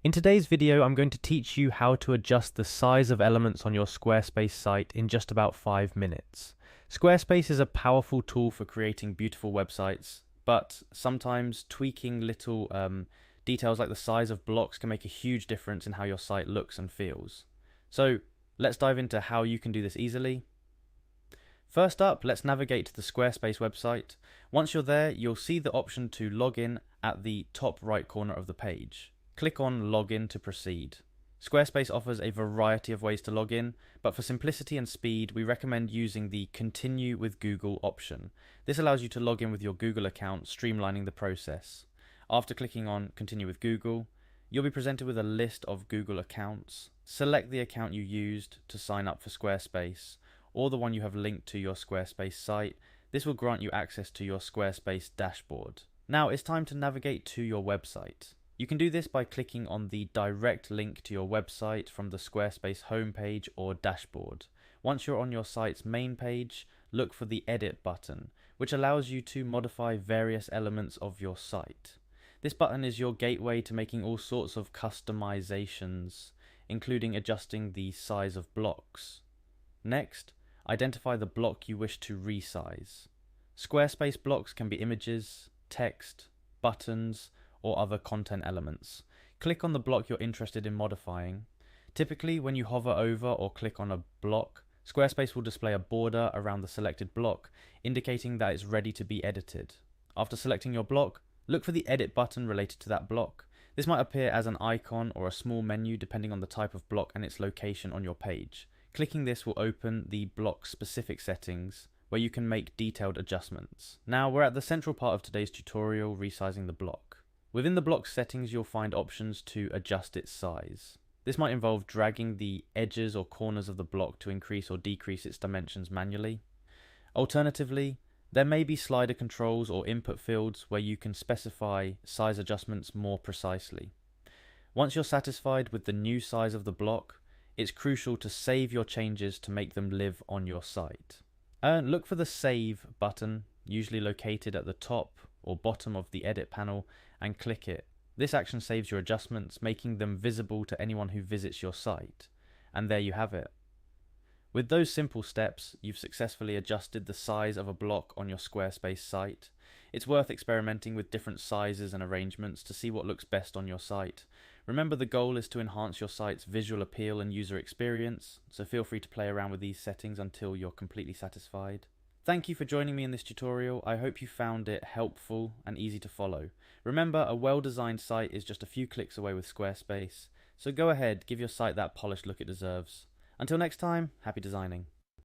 In today's video, I'm going to teach you how to adjust the size of elements on your Squarespace site in just about 5 minutes. Squarespace is a powerful tool for creating beautiful websites, but sometimes tweaking little details like the size of blocks can make a huge difference in how your site looks and feels. So let's dive into how you can do this easily. First up, let's navigate to the Squarespace website. Once you're there, you'll see the option to log in at the top right corner of the page. Click on Login to proceed. Squarespace offers a variety of ways to log in, but for simplicity and speed, we recommend using the Continue with Google option. This allows you to log in with your Google account, streamlining the process. After clicking on Continue with Google, you'll be presented with a list of Google accounts. Select the account you used to sign up for Squarespace, or the one you have linked to your Squarespace site. This will grant you access to your Squarespace dashboard. Now it's time to navigate to your website. You can do this by clicking on the direct link to your website from the Squarespace homepage or dashboard. Once you're on your site's main page, look for the Edit button, which allows you to modify various elements of your site. This button is your gateway to making all sorts of customizations, including adjusting the size of blocks. Next, identify the block you wish to resize. Squarespace blocks can be images, text, buttons, or other content elements. Click on the block you're interested in modifying. Typically, when you hover over or click on a block, Squarespace will display a border around the selected block, indicating that it's ready to be edited. After selecting your block, look for the Edit button related to that block. This might appear as an icon or a small menu depending on the type of block and its location on your page. Clicking this will open the block-specific settings, where you can make detailed adjustments. Now we're at the central part of today's tutorial, resizing the block. Within the block settings, you'll find options to adjust its size. This might involve dragging the edges or corners of the block to increase or decrease its dimensions manually. Alternatively, there may be slider controls or input fields where you can specify size adjustments more precisely. Once you're satisfied with the new size of the block, it's crucial to save your changes to make them live on your site. Look for the Save button, usually located at the top or bottom of the Edit panel, and click it. This action saves your adjustments, making them visible to anyone who visits your site. And there you have it. With those simple steps, you've successfully adjusted the size of a block on your Squarespace site. It's worth experimenting with different sizes and arrangements to see what looks best on your site. Remember, the goal is to enhance your site's visual appeal and user experience, so feel free to play around with these settings until you're completely satisfied. Thank you for joining me in this tutorial. I hope you found it helpful and easy to follow. Remember, a well-designed site is just a few clicks away with Squarespace, so go ahead, give your site that polished look it deserves. Until next time, happy designing.